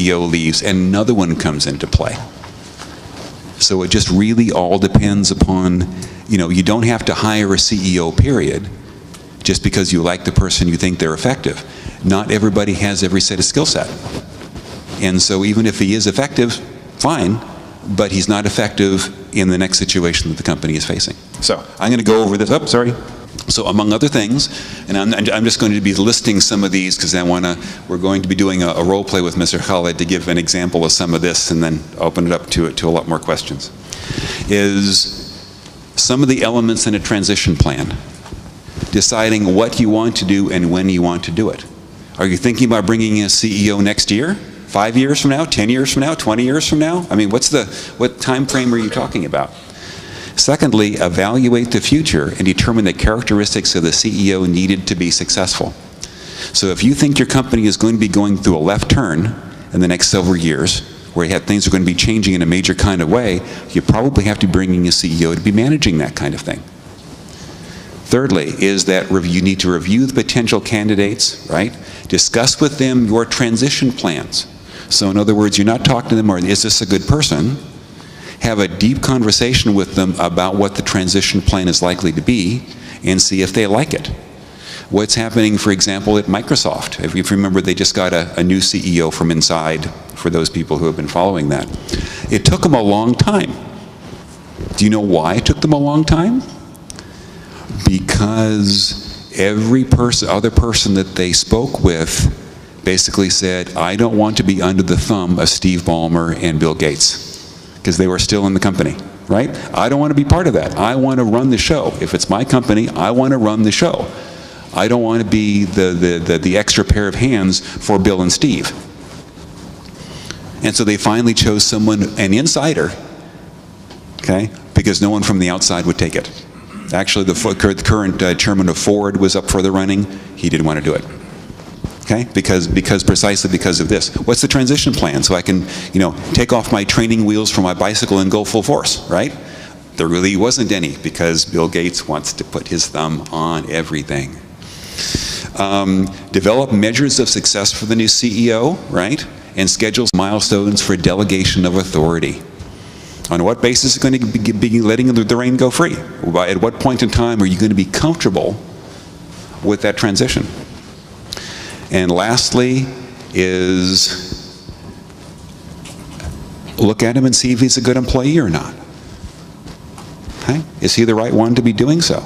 CEO leaves and another one comes into play. So it just really all depends upon, you don't have to hire a CEO, period, just because you like the person, you think they're effective. Not everybody has every set of skill set. And so even if he is effective, fine, but he's not effective in the next situation that the company is facing. So I'm going to go over this. Oh, sorry. So among other things, and I'm just going to be listing some of these because we're going to be doing a role play with Mr. Khaled to give an example of some of this and then open it up to a lot more questions. Is some of the elements in a transition plan. Deciding what you want to do and when you want to do it. Are you thinking about bringing in a CEO next year? 5 years from now? 10 years from now? 20 years from now? I mean, what time frame are you talking about? Secondly, evaluate the future and determine the characteristics of the CEO needed to be successful. So if you think your company is going to be going through a left turn in the next several years, where things are going to be changing in a major kind of way, you probably have to be bringing a CEO to be managing that kind of thing. Thirdly, is that you need to review the potential candidates, right? Discuss with them your transition plans. So in other words, you're not talking to them, or is this a good person? Have a deep conversation with them about what the transition plan is likely to be and see if they like it. What's happening, for example, at Microsoft? If you remember, they just got a new CEO from inside, for those people who have been following that. It took them a long time. Do you know why it took them a long time? Because every other person that they spoke with basically said, I don't want to be under the thumb of Steve Ballmer and Bill Gates, because they were still in the company, right? I don't want to be part of that. I want to run the show. If it's my company, I want to run the show. I don't want to be the extra pair of hands for Bill and Steve. And so they finally chose someone, an insider, okay, because no one from the outside would take it. Actually, the current chairman of Ford was up for the running. He didn't want to do it. Okay, precisely because of this. What's the transition plan? So I can, take off my training wheels from my bicycle and go full force, right? There really wasn't any, because Bill Gates wants to put his thumb on everything. Develop measures of success for the new CEO, right? And schedules milestones for delegation of authority. On what basis is it going to be letting the rein go free? At what point in time are you going to be comfortable with that transition? And lastly is look at him and see if he's a good employee or not. Okay? Is he the right one to be doing so?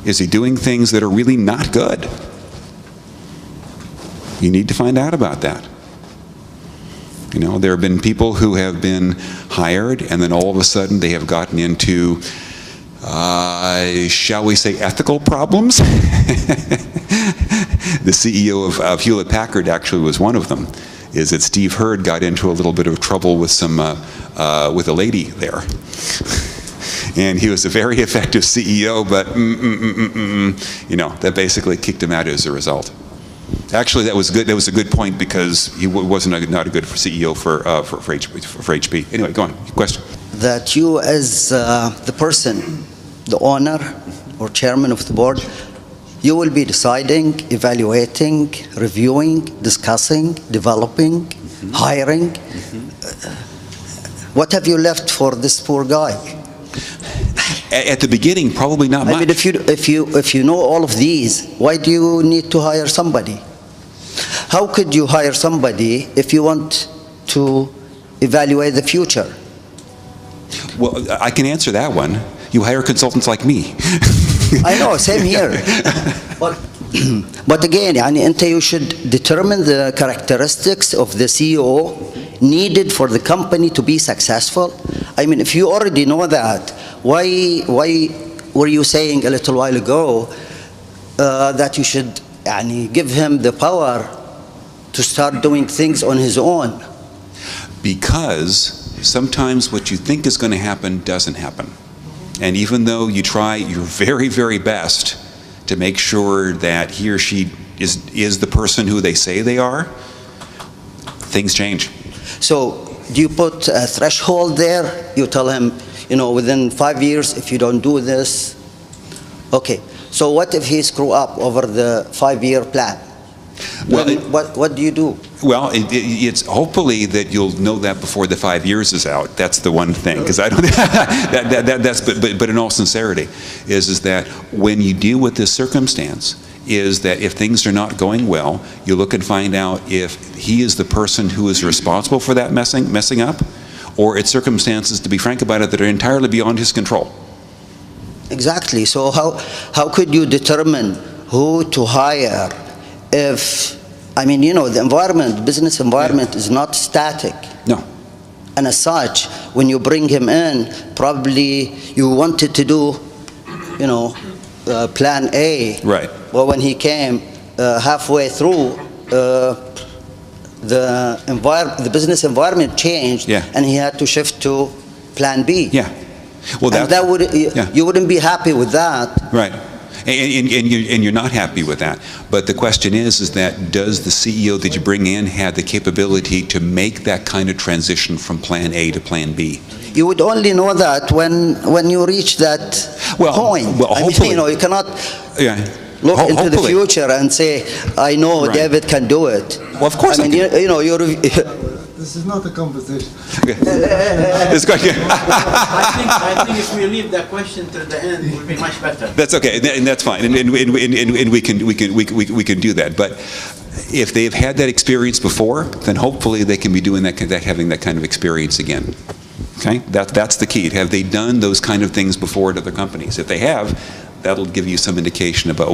Is he doing things that are really not good? You need to find out about that. There have been people who have been hired and then all of a sudden they have gotten into, shall we say, ethical problems? The CEO of Hewlett-Packard actually was one of them, is that Steve Hurd got into a little bit of trouble with with a lady there. And he was a very effective CEO, but that basically kicked him out as a result. Actually, that was good. That was a good point, because he wasn't not a good CEO for HP. Anyway, go on. Question. That you, as the person, the owner or chairman of the board, you will be deciding, evaluating, reviewing, discussing, developing, hiring. What have you left for this poor guy? At the beginning, probably not much. I mean, if you know all of these, why do you need to hire somebody? How could you hire somebody if you want to evaluate the future? Well, I can answer that one. You hire consultants like me. I know, same here. But again, you should determine the characteristics of the CEO needed for the company to be successful. I mean, if you already know that, why were you saying a little while ago that you should give him the power to start doing things on his own? Because sometimes what you think is going to happen doesn't happen. And even though you try your very, very best to make sure that he or she is the person who they say they are, things change. So do you put a threshold there? You tell him, within 5 years, if you don't do this, okay. So what if he screw up over the 5-year plan? Well, then what do you do? Well, it's hopefully that you'll know that before the 5 years is out. That's the one thing, because I don't. But in all sincerity, is that when you deal with this circumstance, is that if things are not going well, you look and find out if he is the person who is responsible for that messing up, or it's circumstances, to be frank about it, that are entirely beyond his control. Exactly. So how could you determine who to hire if, I mean, you know, the environment, business environment is not static. No. And as such, when you bring him in, probably you wanted to do, you know, plan A. Right. Well, when he came halfway through, the business environment changed, Yeah. and he had to shift to plan B. Yeah. Well, And that would, you wouldn't be happy with that. Right. And you're not happy with that. But the question is that does the CEO that you bring in have the capability to make that kind of transition from plan A to plan B? You would only know that when you reach that point. Well, I mean, hopefully. you know, you cannot Look look into the future and say, I know Right. David can do it. Well, of course I mean, you know, you're... This is not a conversation. It's going. I think if we leave that question to the end, it will be much better. That's okay, and that's fine, and we can do that. But if they've had that experience before, then hopefully they can be doing that, having that kind of experience again. Okay, that's the key. Have they done those kind of things before at other companies? If they have, that'll give you some indication about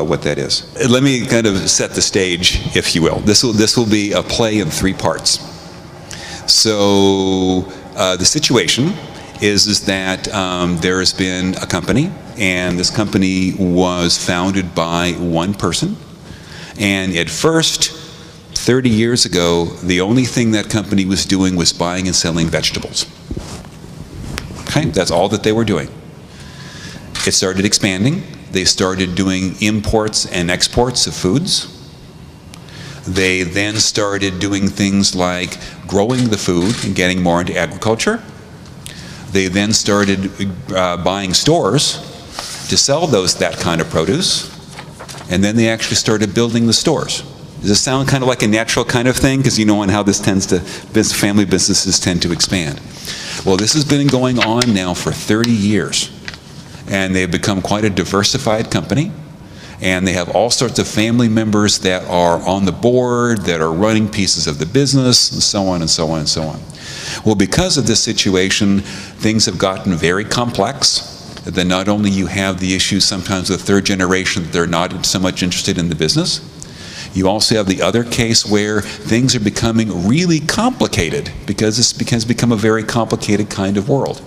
what that is. Let me kind of set the stage, if you will. This will be a play in 3 parts. So the situation is that there has been a company, and this company was founded by one person. And at first, 30 years ago, the only thing that company was doing was buying and selling vegetables. Okay, that's all that they were doing. It started expanding. They started doing imports and exports of foods. They then started doing things like growing the food and getting more into agriculture. They then started buying stores to sell that kind of produce, and then they actually started building the stores. Does this sound kind of like a natural kind of thing? Because you know how this tends to, family businesses tend to expand. Well, this has been going on now for 30 years, and they've become quite a diversified company. And they have all sorts of family members that are on the board, that are running pieces of the business, and so on and so on and so on. Well, because of this situation, things have gotten very complex. Then not only you have the issues sometimes with third generation that they're not so much interested in the business, you also have the other case where things are becoming really complicated because it's become a very complicated kind of world.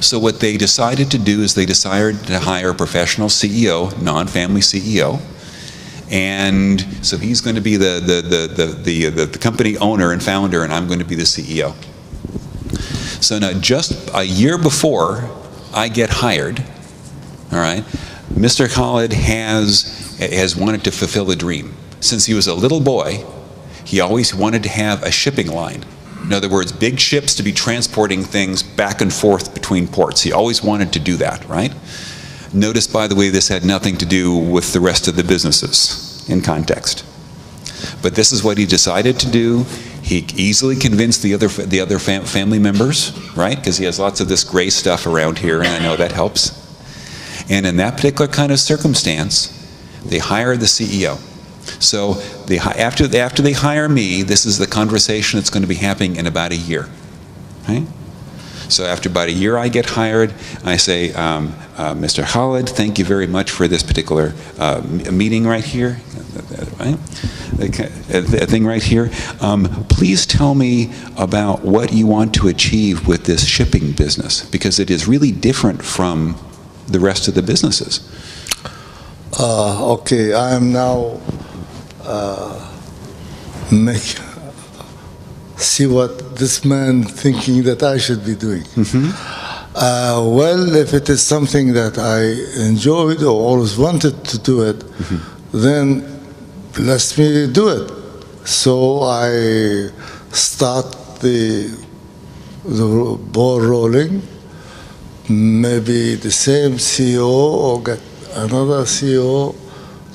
So what they decided to do is they decided to hire a professional CEO, non-family CEO, and so he's going to be the company owner and founder, and I'm going to be the CEO. So now, just a year before I get hired, all right, Mr. Khalid has wanted to fulfill a dream. Since he was a little boy, he always wanted to have a shipping line. In other words, big ships to be transporting things back and forth between ports. He always wanted to do that, right? Notice, by the way, this had nothing to do with the rest of the businesses in context. But this is what he decided to do. He easily convinced the other family members, right? Because he has lots of this gray stuff around here, and I know that helps. And in that particular kind of circumstance, they hire the CEO. So after they hire me, this is the conversation that's going to be happening in about a year. Okay? So after about a year I get hired, I say, Mr. Khalid, thank you very much for this particular meeting right here, right? A thing right here. Please tell me about what you want to achieve with this shipping business, because it is really different from the rest of the businesses. Okay, I am now see what this man thinking that I should be doing. Well, if it is something that I enjoyed or always wanted to do it, then let me do it. So I start the ball rolling. Maybe the same CEO or get another CEO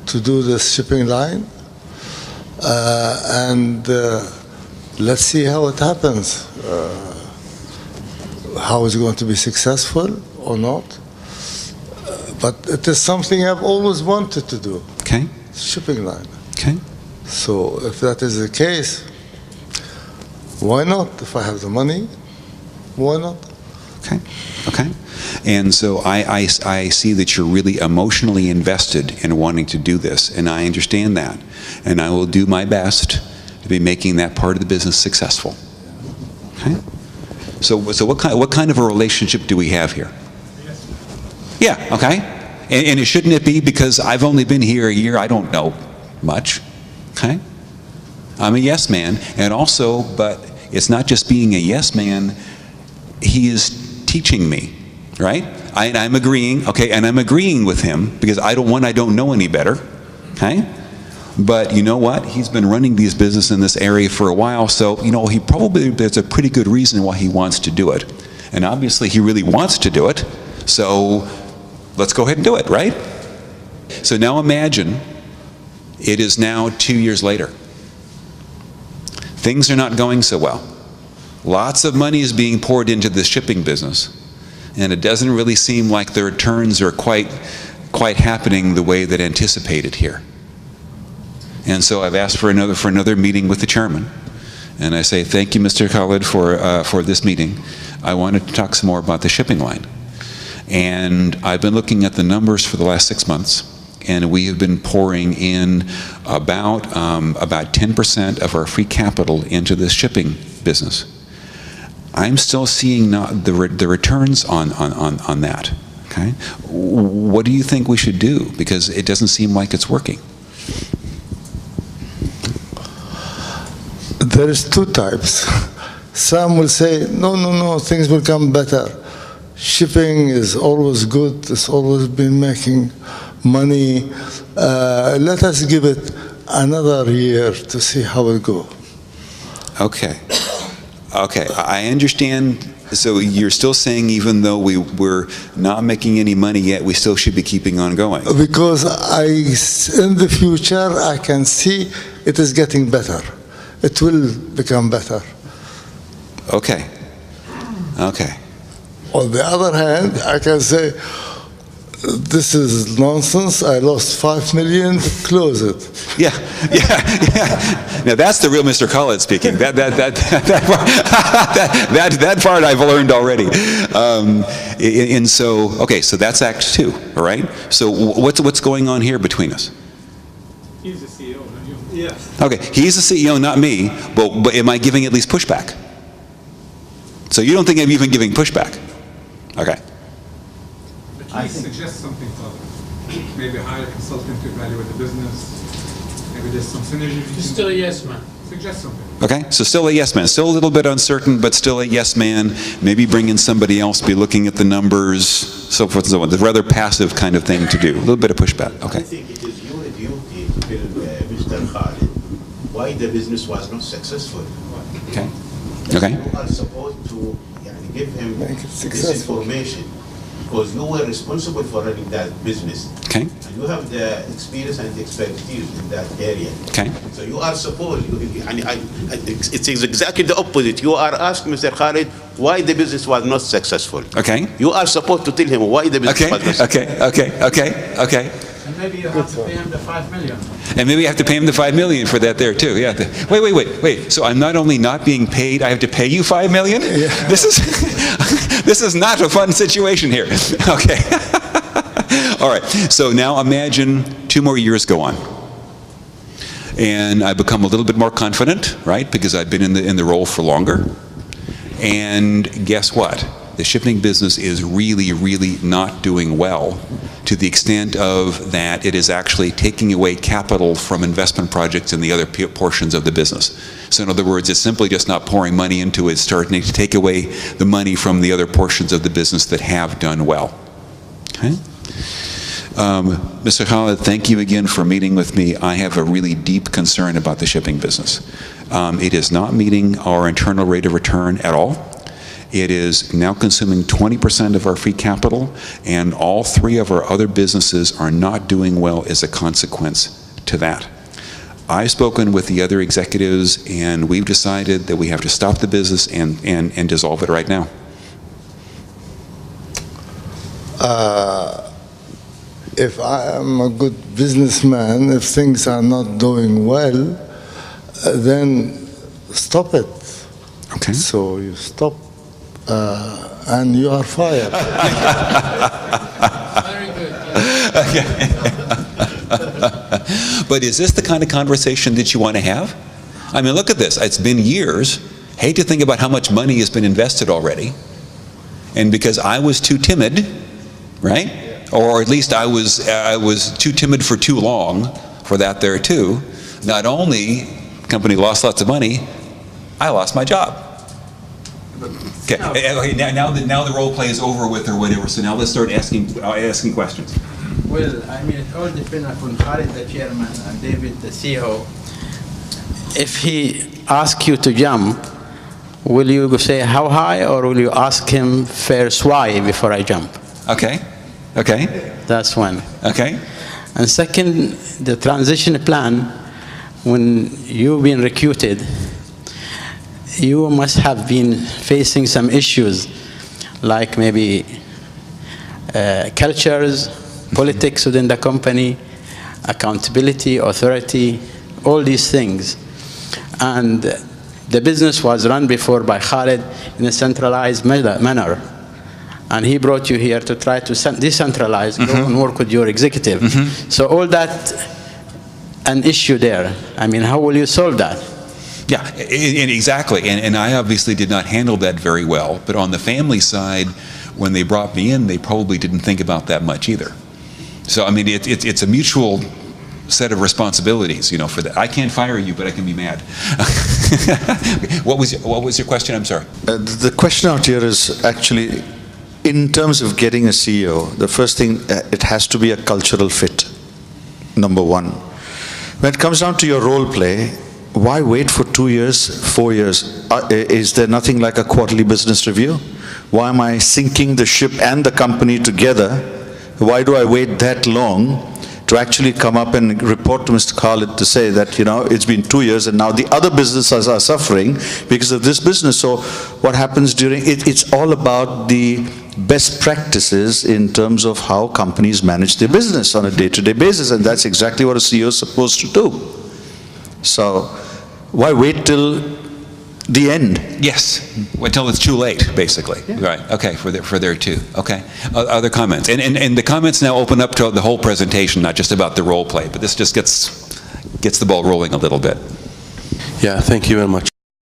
to do the shipping line. and let's see how it happens. How it's going to be successful or not. But it is something I've always wanted to do, Okay, shipping line. okay. So if that is the case, why not? If I have the money, why not? Okay, okay. And so I see that you're really emotionally invested in wanting to do this, and I understand that. And I will do my best to be making that part of the business successful. Okay? So what kind of a relationship do we have here? Yeah, okay. And it shouldn't it be because I've only been here a year, I don't know much. Okay? I'm a yes man, and also, but it's not just being a yes man, he is teaching me, right? I'm agreeing, okay, and I'm agreeing with him because I don't know any better, okay? But you know what? He's been running these businesses in this area for a while, so, there's a pretty good reason why he wants to do it. And obviously he really wants to do it, so let's go ahead and do it, right? So now imagine it is now 2 years later. Things are not going so well. Lots of money is being poured into this shipping business, and it doesn't really seem like the returns are quite happening the way that anticipated here. And so I've asked for another meeting with the chairman, and I say, thank you, Mr. Khalid, for this meeting. I wanted to talk some more about the shipping line. And I've been looking at the numbers for the last 6 months, and we have been pouring in about 10% of our free capital into this shipping business. I'm still seeing not the returns on that. Okay, what do you think we should do? Because it doesn't seem like it's working. There is two types. Some will say, no, things will come better. Shipping is always good. It's always been making money. Let us give it another year to see how it goes. Okay, I understand. So you're still saying even though we're not making any money yet, we still should be keeping on going? Because in the future, I can see it is getting better. It will become better. Okay. On the other hand, I can say, this is nonsense. I lost 5 million. Close it. Yeah. Now that's the real Mr. Khalid speaking. That part I've learned already. And so, okay, so that's Act 2, all right? So what's going on here between us? He's the CEO, not you. Yeah. Okay, he's the CEO, not me, but am I giving at least pushback? So you don't think I'm even giving pushback? Okay. But please suggest something, Father. Maybe hire a consultant to evaluate the business. Maybe there's some synergy. He's still a yes man. Suggest something. Okay, so still a yes man, still a little bit uncertain, but still a yes man. Maybe bring in somebody else, be looking at the numbers, so forth and so on. The rather passive kind of thing to do. A little bit of pushback. I Okay. think it is your duty to tell Mr. Khalid why the business was not successful. Okay. You Okay. are supposed to give him Make it this successful. information because you were responsible for running that business. Okay. And you have the experience and expertise in that area. Okay. So you are supposed, it's exactly the opposite. You are asking Mr. Khalid why the business was not successful. Okay. You are supposed to tell him why the business Okay. was not successful. Okay. And maybe you have to pay him the 5 million. And maybe I have to pay him the $5 million for that there too. Yeah. Wait. So I'm not only not being paid, I have to pay you $5 million? Yeah. This is not a fun situation here. Okay. All right. So now imagine 2 more years go on, and I become a little bit more confident, right? Because I've been in the role for longer. And guess what? The shipping business is really not doing well, to the extent of that it is actually taking away capital from investment projects in the other portions of the business. So in other words, it's simply just not pouring money into it, starting to take away the money from the other portions of the business that have done well. Okay? Mr. Khalid, thank you again for meeting with me. I have a really deep concern about the shipping business. It is not meeting our internal rate of return at all. It is now consuming 20% of our free capital, and all 3 of our other businesses are not doing well as a consequence to that. I've spoken with the other executives, and we've decided that we have to stop the business and dissolve it right now. If I am a good businessman, if things are not doing well, then stop it. Okay. So you stop, and you are fired. But is this the kind of conversation that you want to have? I mean, look at this. It's been years. Hate to think about how much money has been invested already. And because I was too timid, right? Or at least I was too timid for too long for that there too. Not only the company lost lots of money, I lost my job. Okay, now the role play is over with or whatever, so now let's start asking questions. Well, I mean, it all depends upon Khalid, the chairman, and David, the CEO. If he asks you to jump, will you say how high, or will you ask him first why before I jump? Okay, okay, That's one. okay. And second, the transition plan, when you've been recruited, you must have been facing some issues, like maybe cultures, politics within the company, accountability, authority, all these things. And the business was run before by Khalid in a centralized manner. And he brought you here to try to decentralize, go and work with your executive. So all that, an issue there. I mean, how will you solve that? Yeah, exactly. And I obviously did not handle that very well. But on the family side, when they brought me in, they probably didn't think about that much either. So, I mean, it's a mutual set of responsibilities, you know, for that. I can't fire you, but I can be mad. What was your question? I'm sorry. The question out here is actually, in terms of getting a CEO, the first thing, it has to be a cultural fit, number one. When it comes down to your role play, why wait for 2 years, 4 years? Is there nothing like a quarterly business review? Why am I sinking the ship and the company together? Why do I wait that long to actually come up and report to Mr. Khalid to say that, you know, it's been 2 years and now the other businesses are suffering because of this business? So what happens during it? It's all about the best practices in terms of how companies manage their business on a day-to-day basis, and that's exactly what a CEO is supposed to do. So why wait till the end? Yes, until it's too late, basically. Yeah. Right. Okay. For there too. Okay. Other comments, and the comments now open up to the whole presentation, not just about the role play, but this just gets the ball rolling a little bit. Yeah. Thank you very much.